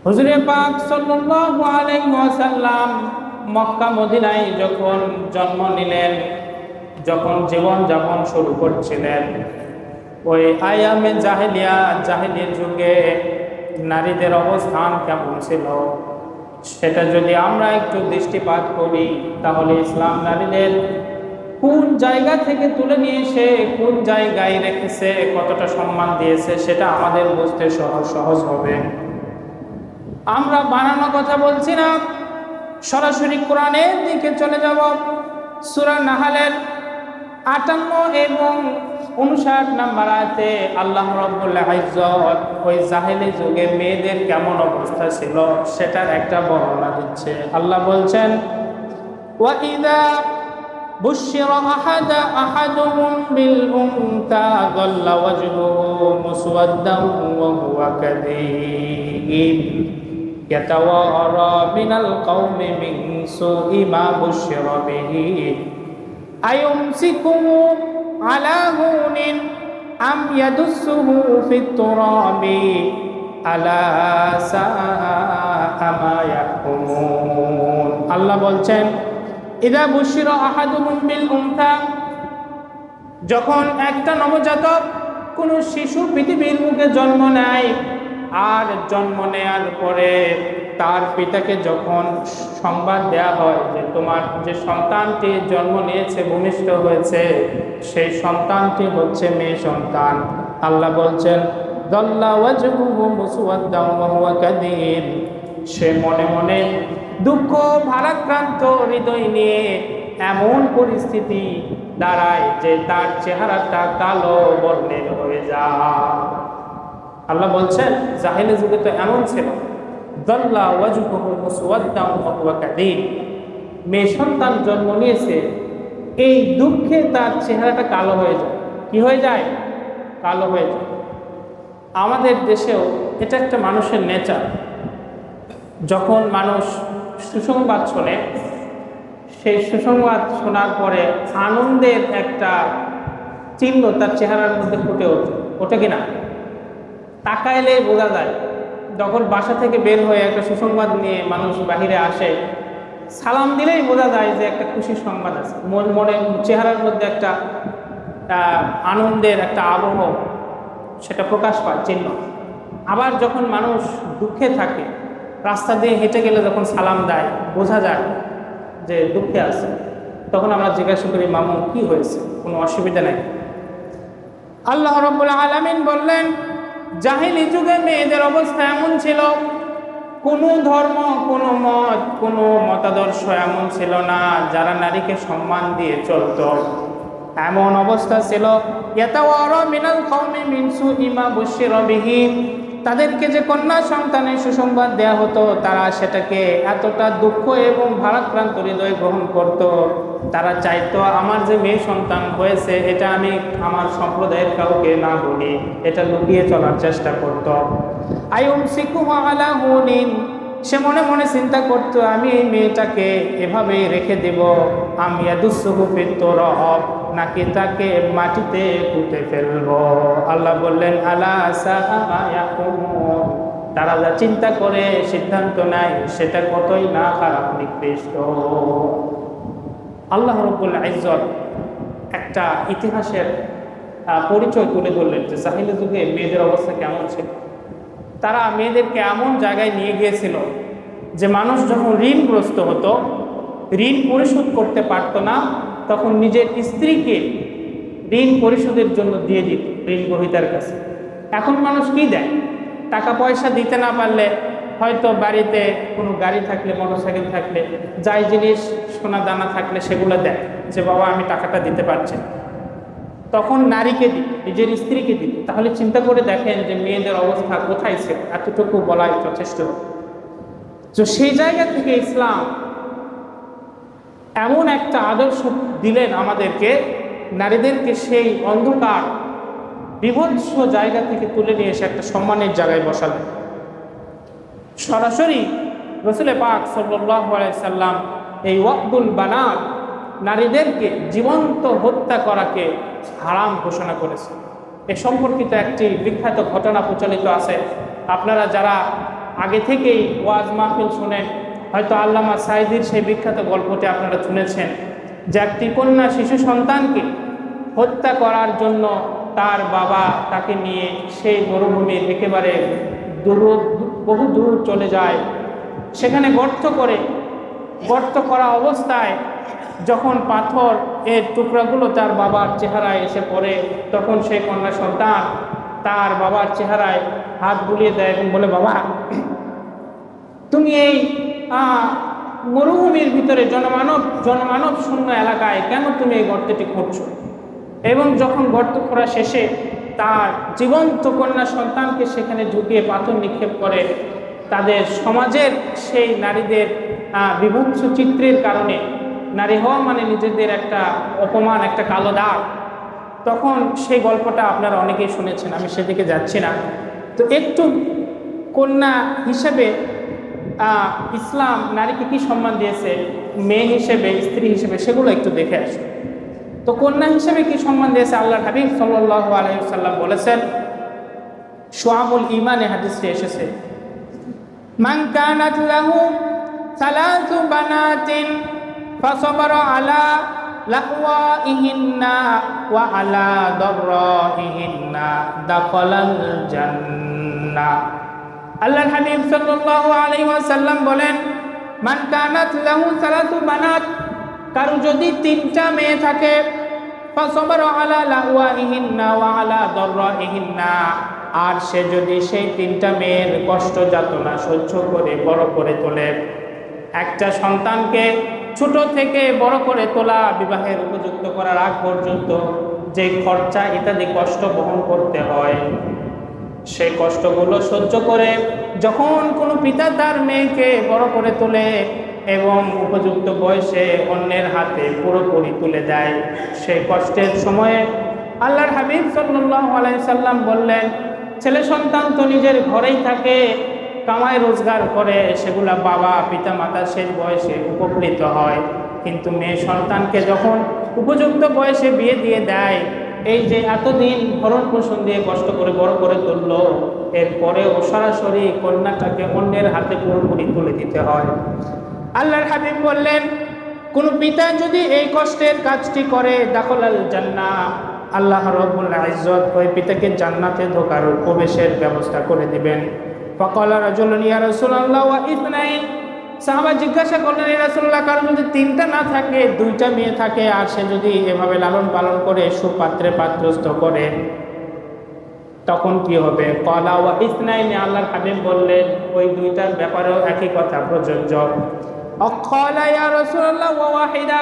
হুজুরে পাক সাল্লাল্লাহু আলাইহি ওয়াসাল্লাম মক্কা মদিনায় যখন জন্ম নিলেন, যখন জীবন যাপন শুরু করছিলেন, ওই আয়ামে জাহেলিয়ার যুগে নারীদের অবস্থান কেমন ছিল সেটা যদি আমরা একটু দৃষ্টিপাত করি, তাহলে ইসলাম নারীদের কোন জায়গা থেকে তুলে নিয়ে এসে কোন জায়গায় রেখেছে, কতটা সম্মান দিয়েছে, সেটা আমাদের বুঝতে সহজ হবে। আমরা বানানো কথা বলছি না, সরাসরি কোরআনের দিকে চলে যাব। সূরা নাহলের ৫৮ এবং ৫৯ নম্বর আয়াতে আল্লাহ রাব্বুল ইজ্জত ওই জাহেলি যুগে মেয়েদের কেমন অবস্থা ছিল সেটার একটা বর্ণনা দিচ্ছে। আল্লাহ বলছেন, ওয়াইদা বুশিরা আহাদুহুম বিল উনসা যাল্লা ওয়াজহুহু মুসওয়াদ্দান ওয়া হুয়া কাযীব ইয়াতাওয়ারা মিনাল কওমি মিন সুই মা বুশিরা বিহি আয়ুমসিকুহু আলা হুনিন আম ইয়াদুসুহু ফিত তুরাবি আলা সাআ মা ইয়াহকুমুন। আল্লাহ বলছেন, ইদা বুশিরা আহাদুহুম বিল উনসা, যখন একটা নবজাতক কোন শিশু পৃথিবীর মুখে জন্ম নেয়, আর জন্ম নেয়ার পরে তার পিতাকে যখন সংবাদ দেয়া হয় যে তোমার যে সন্তানটি জন্ম নিয়েছে, ভূমিষ্ঠ হয়েছে, সেই সন্তানটি হচ্ছে মেয়ে সন্তান, আল্লাহ বলছেন যাল্লা ওয়াজহুহু মুসওয়াদ্দান ওয়া হুয়া কাযীব, সে মনে মনে দুঃখ ভারাক্রান্ত হৃদয় নিয়ে এমন পরিস্থিতি দাঁড়ায় যে তার চেহারাটা কালো বর্ণের হয়ে যায়। আল্লাহ বলছেন জাহেলি যুগে তো এমন ছিল, যাল্লা ওয়াজহুহু মুসওয়াদ্দান ওয়া হুয়া কাযীব, মেয়ে সন্তান জন্ম নিয়েছে, এই দুঃখে তার চেহারাটা কালো হয়ে যায়। কি হয়ে যায়? কালো হয়ে যায়। আমাদের দেশেও এটা একটা মানুষের নেচার। যখন মানুষ সুসংবাদ শোনে, সেই সুসংবাদ শোনার পরে আনন্দের একটা চিহ্ন তার চেহারার মধ্যে ফুটে ওঠে কিনা? তাকাইলে বোঝা যায়। যখন বাসা থেকে বের হয়ে একটা সুসংবাদ নিয়ে মানুষ বাহিরে আসে, সালাম দিলেই বোঝা যায় যে একটা খুশির সংবাদ আছে। মনে চেহারার মধ্যে একটা আনন্দের একটা আবহ সেটা প্রকাশ পায়, চিহ্ন। আবার যখন মানুষ দুঃখে থাকে, রাস্তা দিয়ে হেঁটে গেলে যখন সালাম দেয়, বোঝা যায় যে দুঃখে আছে। তখন আমরা জিজ্ঞাসা করি, মামু কি হয়েছে, কোনো অসুবিধা নাই? আল্লাহ রাব্বুল আলামিন বললেন, জাহেলি যুগে মেয়েদের অবস্থা এমন ছিল, কোনো ধর্ম, কোনো মত, কোনো মতাদর্শ এমন ছিল না যারা নারীকে সম্মান দিয়ে চলত। এমন অবস্থা ছিল, ইয়াতাওয়ারা মিনাল কওমি মিন সুই মা বুশিরা বিহি, তাদেরকে যে কন্যা সন্তানের সুসংবাদ দেয়া হতো, তারা সেটাকে এতটা দুঃখ এবং ভারাক্রান্ত হৃদয় গ্রহণ করত। তারা চাইতো আমার যে মেয়ে সন্তান হয়েছে এটা আমি আমার সম্প্রদায়ের কাউকে না বলি, এটা লুকিয়ে চলার চেষ্টা করত। আয়ুমসিকুহু আলা হুনিন, সে মনে মনে চিন্তা করতো আমি এই মেয়েটাকে এভাবেই রেখে দেব, আমি ইয়াদুসুহু ফিত তুরাব, নাকি তাকে মাটিতে পুঁতে ফেলবো। আল্লাহ বললেন, আলা সাআ মা ইয়াহকুমুন, তারা যা চিন্তা করে সিদ্ধান্ত নেয় সেটা কতই না খারাপ, নিকৃষ্ট। আল্লাহ রাব্বুল ইজ্জত একটা ইতিহাসের পরিচয় তুলে ধরলেন যে জাহেলি যুগে মেয়েদের অবস্থা কেমন ছিল। তারা মেয়েদেরকে এমন জায়গায় নিয়ে গিয়েছিল যে মানুষ যখন ঋণগ্রস্ত হতো, ঋণ পরিশোধ করতে পারত না, তখন নিজের স্ত্রীকে ঋণ পরিশোধের জন্য দিয়ে দিত ঋণ গ্রহীতার কাছে। এখন মানুষ কি দেয়? টাকা পয়সা দিতে না পারলে হয়তো বাড়িতে কোনো গাড়ি থাকলে, মোটরসাইকেল থাকলে, যাই জিনিস সোনা দানা থাকলে সেগুলো দেয় যে বাবা আমি টাকাটা দিতে পারছি না। তখন নারীকে দিত, নিজের স্ত্রীকে দিত। তাহলে চিন্তা করে দেখেন যে মেয়েদের অবস্থা কোথায় ছিল, এতটুকু বলাই যথেষ্ট। তো সেই জায়গা থেকে ইসলাম এমন একটা আদর্শ দিলেন আমাদেরকে, নারীদেরকে সেই অন্ধকার বিভৎস জায়গা থেকে তুলে নিয়ে এসে একটা সম্মানের জায়গায় বসালেন। সরাসরি রাসূল পাক সাল্লাল্লাহু আলাইহি সাল্লাম এই ওয়াকদুল বানাত, নারীদেরকে জীবন্ত হত্যা করাকে হারাম ঘোষণা করেছে। এ সম্পর্কিত একটি বিখ্যাত ঘটনা প্রচলিত আছে। আপনারা যারা আগে থেকেই ওয়াজ মাহফিল শোনেন, হয়তো আল্লামা সাঈদীর সেই বিখ্যাত গল্পটি আপনারা শুনেছেন যে একটি কন্যা শিশু সন্তানকে হত্যা করার জন্য তার বাবা তাকে নিয়ে সেই মরুভূমির একেবারে বহু দূর চলে যায়। সেখানে গর্ত করা অবস্থায় যখন পাথর এর টুকরাগুলো তার বাবার চেহারায় এসে পড়ে, তখন সেই কন্যা সন্তান তার বাবার চেহারায় হাত বুলিয়ে দেয় এবং বলে, বাবা তুমি এই মরুভূমির ভিতরে জনমানব শূন্য এলাকায় কেন তুমি এই গর্তটি করছো? এবং যখন গর্ত করা শেষে তার জীবন্ত কন্যা সন্তানকে সেখানে ঢুকিয়ে পাথর নিক্ষেপ করে, তাদের সমাজের সেই নারীদের বিভৎস চিত্রের কারণে, নারী হওয়া মানে নিজেদের একটা অপমান, একটা কালো দাগ, তখন সেই গল্পটা আপনারা অনেকেই শুনেছেন, আমি সেদিকে যাচ্ছি না। তো একটু কন্যা হিসেবে ইসলাম নারীকে কি সম্মান দিয়েছে, মেয়ে হিসেবে, স্ত্রী হিসেবে, সেগুলো একটু দেখে আসুন। তো কন্যা হিসেবে কি সম্মান দিয়েছে আল্লাহর হাবিব সাল্লাল্লাহু আলাইহি ওয়াসাল্লাম বলেছেন, শুআবুল ঈমানে হাদিসে এসেছে, মান কানাত লাহু সালাসু বানাতিন ফাসাবারা আলা লাহওয়াইহিন্না ওয়া আলা দাররাইহিন্না দাখালাল জান্নাহ। আল্লাহর হাবিব সাল্লাল্লাহু আলাইহি ওয়াসাল্লাম বলেন, মান কানাত লাহু সালাসু বানাত, কারো যদি 3টা মেয়ে থাকে, ফাসাবারা আলা লাহওয়াইহিন্না ওয়া আলা দাররাইহিন্না, আর সে যদি সেই 3টা মেয়ের কষ্ট যাতনা সহ্য করে বড় করে তোলে, একটা সন্তানকে ছোট থেকে বড় করে তোলা, বিবাহের উপযুক্ত করার আগ পর্যন্ত যে খরচা ইত্যাদি কষ্ট বহন করতে হয়, সেই কষ্টগুলো সহ্য করে যখন কোনো পিতা তার মেয়েকে বড় করে তোলে এবং উপযুক্ত বয়সে অন্যের হাতে পুরোপুরি তুলে দেয়, সেই কষ্টের সময়ে আল্লাহর হাবিব সাল্লাল্লাহু আলাইহি সাল্লাম বললেন, ছেলে সন্তান তো নিজের ঘরেই থাকে, কামাই রোজগার করে, সেগুলা বাবা পিতা মাতা শেষ বয়সে উপকৃত হয়, কিন্তু মেয়ে সন্তানকে যখন উপযুক্ত বয়সে বিয়ে দিয়ে দেয়, এই যে এতদিন ভরণ পোষণ দিয়ে কষ্ট করে বড় করে তুললো, এরপরেও সরাসরি কন্যাটাকে অন্যের হাতে পুরোপুরি তুলে দিতে হয়। আল্লাহর হাবিব বললেন, কোন পিতা যদি এই কষ্টের কাজটি করে, দাখালাল জান্নাহ, আল্লাহ রাব্বুল ইজ্জত ওই পিতাকে জান্নাতে ঢোকার প্রবেশের ব্যবস্থা করে দিবেন। ফাকালা রাজুলুন ইয়া রাসূলুল্লাহ ওয়া ইথনাইন, সাহাবা জিজ্ঞাসা করলেন, ইয়া রাসূলুল্লাহ, কারো যদি 3টা না থাকে, 2টা মেয়ে থাকে, আর সে যদি এভাবে লালন পালন করে সুপাত্রে পাত্রস্থ করে, তখন কি হবে? ক্বালা ওয়া ইথনাইন, আল্লাহর হাবিব বললেন, ওই 2টার ব্যাপারেও একই কথা প্রযোজ্য। ক্বালা ইয়া রাসূলুল্লাহ ওয়া ওয়াহিদা,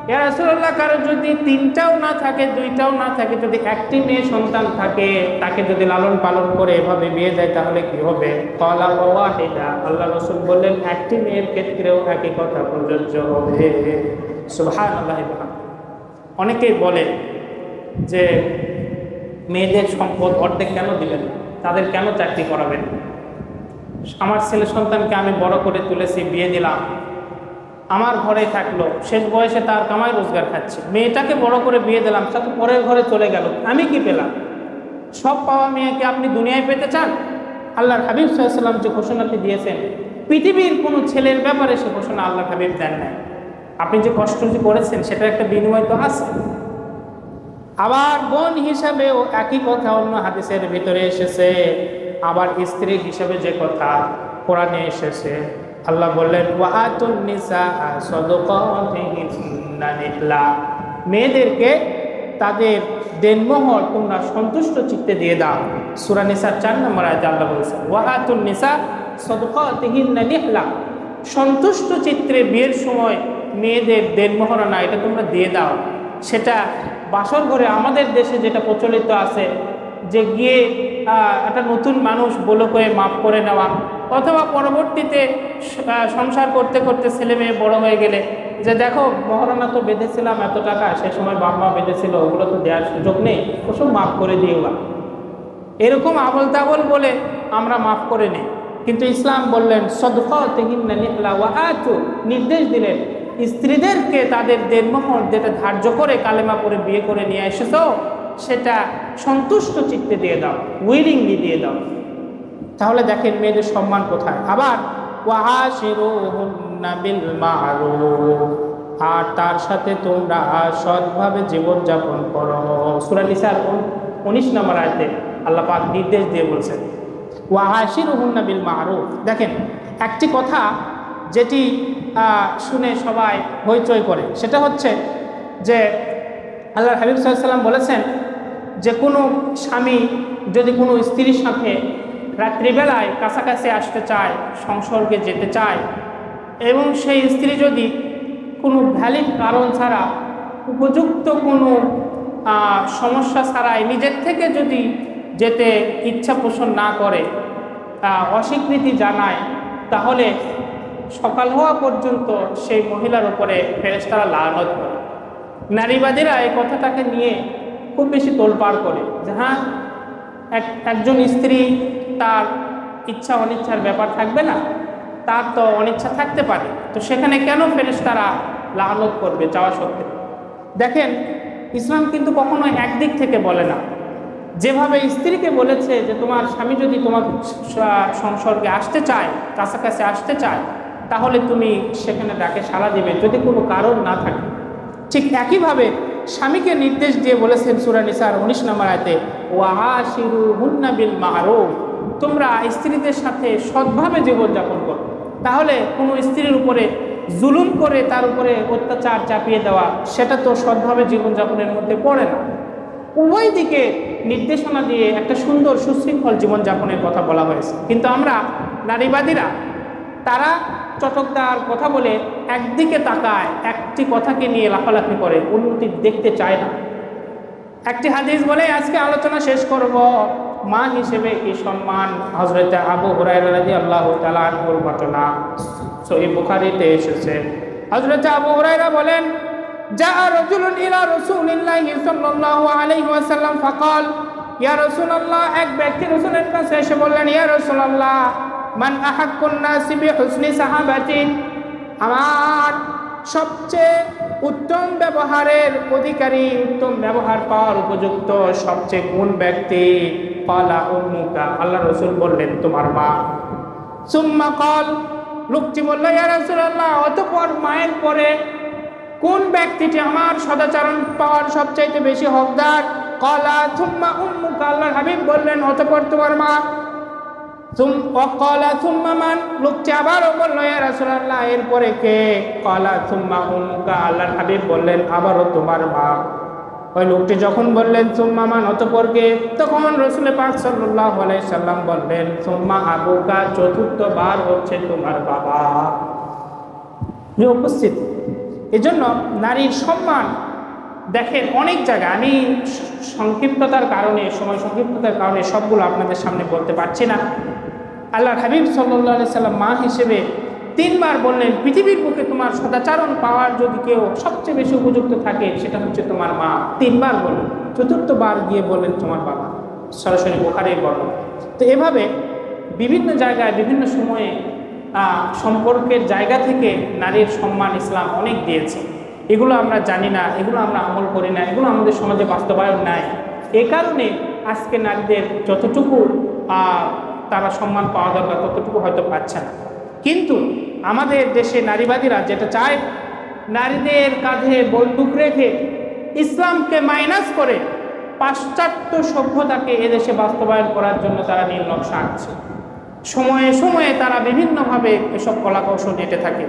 ইয়া রাসূলুল্লাহ, কারো যদি 3টাও না থাকে, 2টাও না থাকে, যদি একটি মেয়ে সন্তান থাকে, তাকে যদি লালন পালন করে এভাবে বিয়ে দেয়, তাহলে কি হবে? ক্বালা ওয়া ওয়াহিদা, আল্লাহ রাসূল বললেন, একটি মেয়ের ক্ষেত্রেও একই কথা প্রযোজ্য হবে। সুবহানাল্লাহ। অনেকেই বলে যে মেয়েদের সম্পদ অর্ধেক কেন দিবেন, তাদের কেন চাকরি করাবেন? আমার ছেলে সন্তানকে আমি বড় করে তুলেছি, বিয়ে দিলাম, আমার ঘরেই থাকলো, শেষ বয়সে তার কামাই রোজগার খাচ্ছে, মেয়েটাকে বড় করে বিয়ে দিলাম, সে তো পরের ঘরে চলে গেল, আমি কি পেলাম? সব পাওয়া মেয়েকে আপনি দুনিয়ায় পেতে চান? আল্লাহর হাবিব সাল্লাল্লাহু আলাইহি ওয়াসাল্লাম যে ঘোষণাটি দিয়েছেন, পৃথিবীর কোনো ছেলের ব্যাপারে সে ঘোষণা আল্লাহর হাবিব দেন নাই। আপনি যে কষ্টটি করেছেন সেটার একটা বিনিময় তো আছে। আবার বোন হিসাবেও একই কথা অন্য হাদিসের ভিতরে এসেছে, আবার স্ত্রী হিসাবে যে কথা কোরআনে এসেছে, আল্লাহ বললেন, ওয়া আতুন নিসা সাদাকাতিহিন্না নিহলা, মেয়েদেরকে তাদের দেনমোহর তোমরা সন্তুষ্ট চিত্তে দিয়ে দাও। সূরা নিসা 4 নম্বর আয়াতে আল্লাহ বলেছেন, ওয়া আতুন নিসা সাদাকাতিহিন্না নিহলা, সন্তুষ্ট চিত্রে বিয়ের সময় মেয়েদের দেনমোহরানা এটা তোমরা দিয়ে দাও। সেটা বাসর ঘরে আমাদের দেশে যেটা প্রচলিত আছে, যে গিয়ে একটা নতুন মানুষ বলে কয়ে মাফ করে নেওয়া, অথবা পরবর্তীতে সংসার করতে করতে ছেলে মেয়ে বড় হয়ে গেলে যে দেখো মহারণা তো বেঁধেছিলাম এত টাকা, সে সময় বাপ মা বেঁধেছিল, ওগুলো তো দেওয়ার সুযোগ নেই, ওসব মাফ করে দিও না, এরকম আবল তাবল বলে আমরা মাফ করে নিই। কিন্তু ইসলাম বললেন সাদাকাতিহিন্না নিহলা ওয়া আতু, নির্দেশ দিলেন স্ত্রীদেরকে তাদের দেনমোহর যেটা ধার্য করে কালেমা পড়ে বিয়ে করে নিয়ে এসেছো, সেটা সন্তুষ্ট চিত্তে দিয়ে দাও, উইলিংলি দিয়ে দাও। তাহলে দেখেন মেয়েদের সম্মান কোথায়। আবার ওয়াআশিরুহুন্না বিল মা'রুফ, আর তার সাথে তোমরা সৎভাবে জীবনযাপন করো। সূরা নিসার 19 নম্বর আয়াতে আল্লাহ পাক নির্দেশ দিয়ে বলছেন ওয়াআশিরুহুন্না বিল মা'রুফ। দেখেন একটি কথা যেটি শুনে সবাই হইচই করে, সেটা হচ্ছে যে আল্লাহর হাবিব সাল্লাল্লাহু আলাইহি ওয়াসাল্লাম বলেছেন যে কোনো স্বামী যদি কোনো স্ত্রীর সাথে রাত্রিবেলায় কাছাকাছি আসতে চায়, সংসর্গে যেতে চায়, এবং সেই স্ত্রী যদি কোনো ভ্যালিড কারণ ছাড়া, উপযুক্ত কোনো সমস্যা ছাড়াই নিজের থেকে যদি যেতে ইচ্ছা পোষণ না করে, অস্বীকৃতি জানায়, তাহলে সকাল হওয়া পর্যন্ত সেই মহিলার উপরে ফেরেশতারা লানত করে। নারীবাদীরা এই কথাটাকে নিয়ে খুব বেশি তোলপাড় করে যে হ্যাঁ, একজন স্ত্রী তার ইচ্ছা অনিচ্ছার ব্যাপার থাকবে না, তার তো অনিচ্ছা থাকতে পারে, তো সেখানে কেন ফেরেশতারা লানত করবে চাওয়া সত্ত্বেও। দেখেন ইসলাম কিন্তু কখনো একদিক থেকে বলে না। যেভাবে স্ত্রীকে বলেছে যে তোমার স্বামী যদি তোমার সংসর্গে আসতে চায়, কাছাকাছি আসতে চায়, তাহলে তুমি সেখানে ডাকে সাড়া দিবে যদি কোনো কারণ না থাকে, ঠিক একইভাবে স্বামীকে নির্দেশ দিয়ে বলেছেন সূরা নিসার 19 নম্বর আয়াতে ওয়াআশিরুহুন্না বিল মা'রুফ, তোমরা স্ত্রীদের সাথে সৎভাবে জীবনযাপন করো। তাহলে কোনো স্ত্রীর উপরে জুলুম করে তার উপরে অত্যাচার চাপিয়ে দেওয়া, সেটা তো সৎভাবে জীবনযাপনের মধ্যে পড়ে না। উভয় দিকে নির্দেশনা দিয়ে একটা সুন্দর সুশৃঙ্খল জীবনযাপনের কথা বলা হয়েছে, কিন্তু আমরা নারীবাদীরা তারা চটকদার কথা বলে একদিকে তাকায়, একটি কথাকে নিয়ে লাফালাফি করে, উন্নতি দেখতে চায় না। একটি হাদিস বলে আজকে আলোচনা শেষ করব, মা হিসেবে কি সম্মান। হযরত আবু হুরায়রা রাদিয়াল্লাহু তাআলা আনহুর ঘটনা সহিহ বুখারীতে এসেছে। হযরত আবু হুরায়রা বলেন জাআ রাজুলুন ইলা রাসূলিল্লাহি সাল্লাল্লাহু আলাইহি ওয়াসাল্লাম ফাকাল ইয়া রাসূলুল্লাহ, এক ব্যক্তি রাসূলের কাছে এসে বললেন ইয়া রাসূলুল্লাহ মান আহাক্কুন নাসি বিহুসনি সাহাবাতি, আমার সবচেয়ে উত্তম ব্যবহারের অধিকারী, উত্তম ব্যবহার পাওয়ার উপযুক্ত সবচেয়ে কোন ব্যক্তি? ক্বালা উম্মুকা, আল্লাহ রাসূল বললেন তোমার মা। সুম্মা ক্বাল, লোকটি বলল ইয়া রাসূলুল্লাহ, অতঃপর মায়ের পরে কোন ব্যক্তিটি আমার সদাচরণ পাওয়ার সবচাইতে বেশি হকদার? ক্বালা সুম্মা উম্মুকা, আল্লাহর হাবিব বললেন অতঃপর তোমার মা। ক্বালা সুম্মা মান, লোকটি আবারও বলল ইয়া রাসূলুল্লাহ, এরপরে কে? ক্বালা সুম্মা উম্মুকা, আল্লাহর হাবিব বললেন আবারও তোমার মা। ওই লোকটি যখন বললেন সুম্মা মান, অতঃপর কে, তখন রাসূল পাক সাল্লাল্লাহু আলাইহি সাল্লাম বললেন সুম্মা আবুকা, চতুর্থবার হচ্ছে তোমার বাবা। উপস্থিত, এজন্য নারীর সম্মান দেখেন অনেক জায়গায়, আমি সংক্ষিপ্ততার কারণে, সময় সংক্ষিপ্ততার কারণে সবগুলো আপনাদের সামনে বলতে পারছি না। আল্লাহর হাবিব সাল্লাল্লাহু আলাইহি সাল্লাম মা হিসেবে 3 বার বললেন পৃথিবীর বুকে তোমার সদাচরণ পাওয়ার যদি কেউ সবচেয়ে বেশি উপযুক্ত থাকে সেটা হচ্ছে তোমার মা। 3 বার বললেন, 4বার গিয়ে বললেন তোমার বাবা, সরাসরি বুখারীর বর্ণনা। তো এভাবে বিভিন্ন জায়গায় বিভিন্ন সময়ে সম্পর্কের জায়গা থেকে নারীর সম্মান ইসলাম অনেক দিয়েছে। এগুলো আমরা জানি না, এগুলো আমরা আমল করি না, এগুলো আমাদের সমাজে বাস্তবায়ন নাই। এ কারণে আজকে নারীদের যতটুকু তারা সম্মান পাওয়া দরকার ততটুকু হয়তো পাচ্ছে না। কিন্তু আমাদের দেশে নারীবাদীরা যেটা চায়, নারীদের কাঁধে বন্দুক রেখে ইসলামকে মাইনাস করে পাশ্চাত্য সভ্যতাকে এদেশে বাস্তবায়ন করার জন্য তারা নীল নকশা আঁকছে। সময়ে সময়ে তারা বিভিন্নভাবে এসব কলাকৌশল এঁটে থাকে।